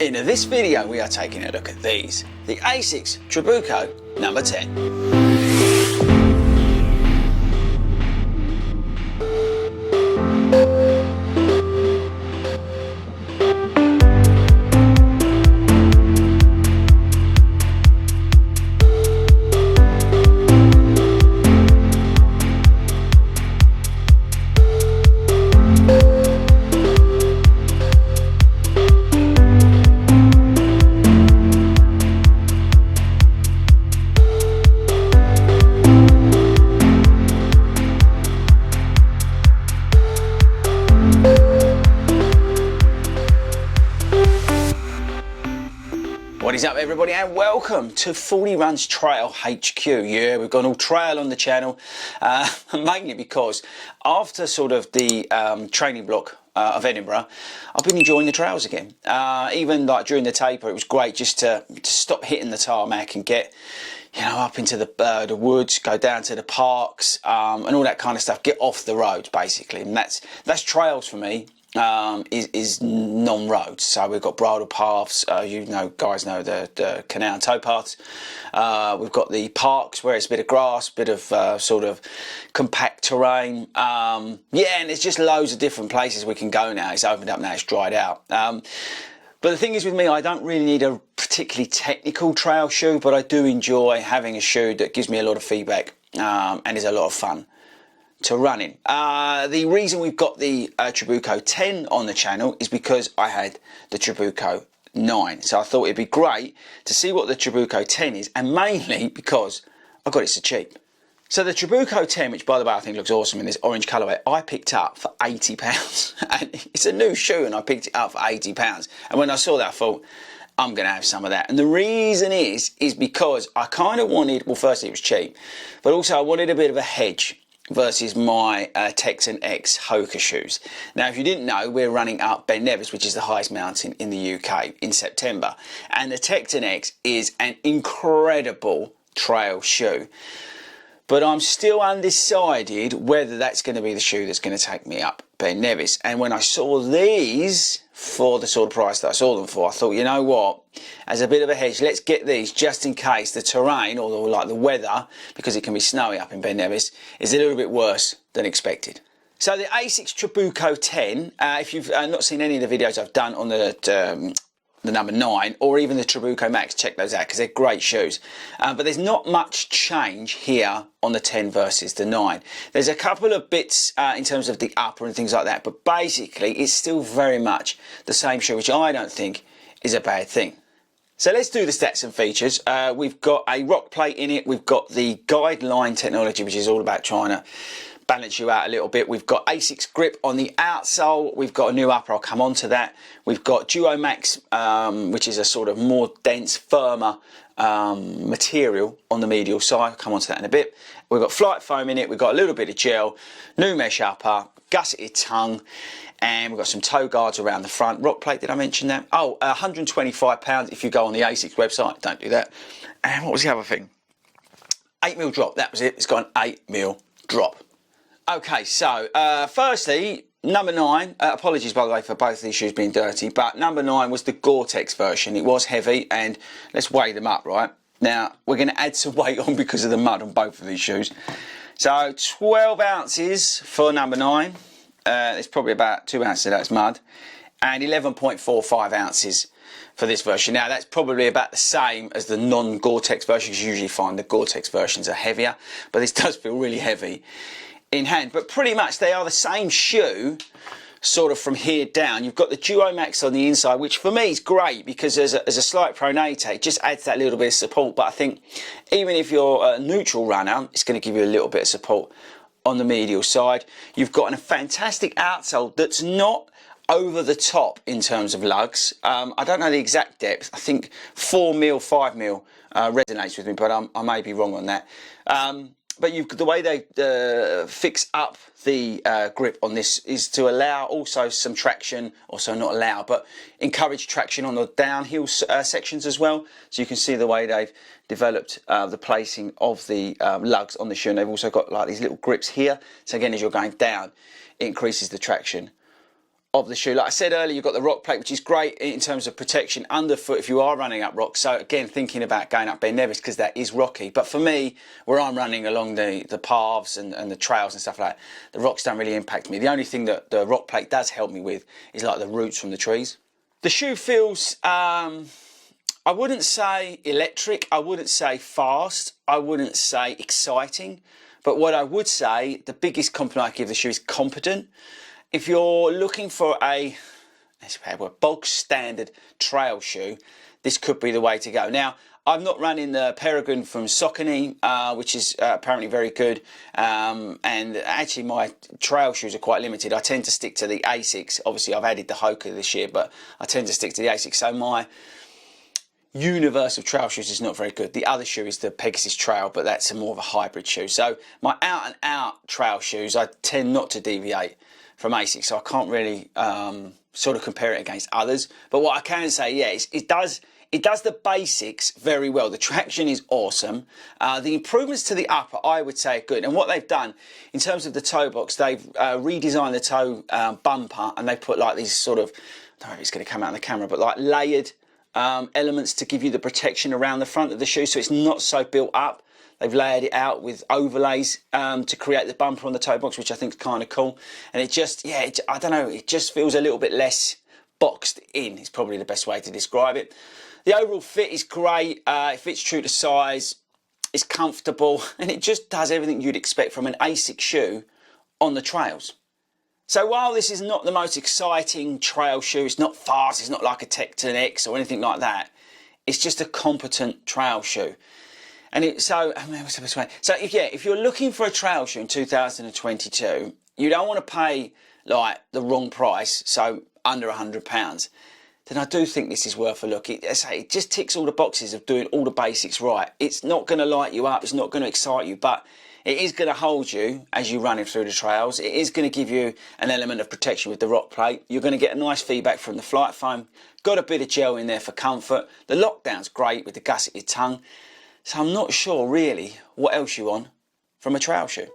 In this video we are taking a look at these, the Asics Trabuco number 10. What is up everybody, and welcome to 40 Runs Trail HQ. Yeah, we've gone all trail on the channel, mainly because after sort of the training block of Edinburgh, I've been enjoying the trails again. Even like during the taper, it was great just to stop hitting the tarmac and get, you know, up into the woods, go down to the parks, and all that kind of stuff. Get off the road basically, and that's trails for me. Is non-roads. So we've got bridle paths, you know, guys know the canal and towpaths. We've got the parks where it's a bit of grass, bit of sort of compact terrain. Yeah, and there's just loads of different places we can go now. It's opened up now, it's dried out. But the thing is with me, I don't really need a particularly technical trail shoe, but I do enjoy having a shoe that gives me a lot of feedback and is a lot of fun to run in. The reason we've got the Trabuco 10 on the channel is because I had the Trabuco 9. So I thought it'd be great to see what the Trabuco 10 is, and mainly because I got it so cheap. So the Trabuco 10, which by the way I think looks awesome in this orange colourway, I picked up for £80. And it's a new shoe and I picked it up for £80. And when I saw that I thought, I'm going to have some of that. And the reason is because I kind of wanted, well firstly it was cheap, but also I wanted a bit of a hedge versus my Texan X Hoka shoes. Now if you didn't know, we're running up Ben Nevis, which is the highest mountain in the UK, in September, and the Texan X is an incredible trail shoe, but I'm still undecided whether that's going to be the shoe that's going to take me up Ben Nevis. And when I saw these for the sort of price that I saw them for, I thought, you know what, as a bit of a hedge, let's get these just in case the terrain or like the weather, because it can be snowy up in Ben Nevis, is a little bit worse than expected. So the Asics Trabuco 10, if you've not seen any of the videos I've done on the number 9 or even the Trabuco Max, check those out because they're great shoes. But there's not much change here on the 10 versus the 9. There's a couple of bits in terms of the upper and things like that, but basically it's still very much the same shoe, which I don't think is a bad thing. So let's do the stats and features. We've got a rock plate in it. We've got the guideline technology, which is all about trying to balance you out a little bit. We've got Asics grip on the outsole. We've got a new upper, I'll come on to that. We've got Duo Max, which is a sort of more dense, firmer material on the medial side. I'll come on to that in a bit. We've got flight foam in it. We've got a little bit of gel, new mesh upper, gusseted tongue, and we've got some toe guards around the front. Rock plate, did I mention that? Oh, £125 if you go on the Asics website. Don't do that. And what was the other thing? 8mm drop, that was it. It's got an 8mm drop. Okay, so firstly, number 9, apologies by the way for both of these shoes being dirty, but number 9 was the Gore-Tex version. It was heavy, and let's weigh them up, right? Now, we're going to add some weight on because of the mud on both of these shoes. So 12 ounces for number 9, it's probably about 2 ounces of that's mud, and 11.45 ounces for this version. Now that's probably about the same as the non-Gore-Tex version, because you usually find the Gore-Tex versions are heavier, but this does feel really heavy in hand. But pretty much they are the same shoe sort of from here down. You've got the Duo Max on the inside, which for me is great because as a slight pronator, it just adds that little bit of support. But I think even if you're a neutral runner, it's going to give you a little bit of support on the medial side. You've got a fantastic outsole that's not over the top in terms of lugs. I don't know the exact depth. I think 4mm, 5mm resonates with me, but I may be wrong on that. But the way they fix up the grip on this is to allow also some traction, also not allow, but encourage traction on the downhill sections as well. So you can see the way they've developed the placing of the lugs on the shoe. And they've also got like these little grips here. So again, as you're going down, it increases the traction of the shoe. Like I said earlier, you've got the rock plate, which is great in terms of protection underfoot if you are running up rocks. So again, thinking about going up Ben Nevis, because that is rocky. But for me, where I'm running along the paths and the trails and stuff like that, the rocks don't really impact me. The only thing that the rock plate does help me with is like the roots from the trees. The shoe feels, I wouldn't say electric, I wouldn't say fast, I wouldn't say exciting. But what I would say, the biggest compliment I give the shoe is competent. If you're looking for a bog standard trail shoe, this could be the way to go. Now, I'm not running the Peregrine from Saucony, which is apparently very good. And actually my trail shoes are quite limited. I tend to stick to the Asics. Obviously, I've added the Hoka this year, but I tend to stick to the Asics. So my universe of trail shoes is not very good. The other shoe is the Pegasus Trail, but that's more of a hybrid shoe. So my out and out trail shoes, I tend not to deviate from Asics, so I can't really sort of compare it against others. But what I can say, yeah, it does the basics very well. The traction is awesome. The improvements to the upper, I would say, are good. And what they've done in terms of the toe box, they've redesigned the toe bumper, and they've put like these sort of, I don't know if it's going to come out in the camera, but like layered elements to give you the protection around the front of the shoe, so it's not so built up. They've layered it out with overlays to create the bumper on the toe box, which I think is kind of cool. And it just, yeah, I don't know, it just feels a little bit less boxed in, is probably the best way to describe it. The overall fit is great. It fits true to size. It's comfortable, and it just does everything you'd expect from an Asics shoe on the trails. So while this is not the most exciting trail shoe, it's not fast, it's not like a Tecton X or anything like that. It's just a competent trail shoe. And what's the best way? So if you're looking for a trail shoe in 2022, you don't want to pay like the wrong price, so under £100, then I do think this is worth a look. It just ticks all the boxes of doing all the basics right. It's not going to light you up, it's not going to excite you, but it is going to hold you as you're running through the trails. It is going to give you an element of protection with the rock plate. You're going to get a nice feedback from the flight foam. Got a bit of gel in there for comfort. The lockdown's great with the gusseted tongue. So I'm not sure really what else you want from a trail shoe.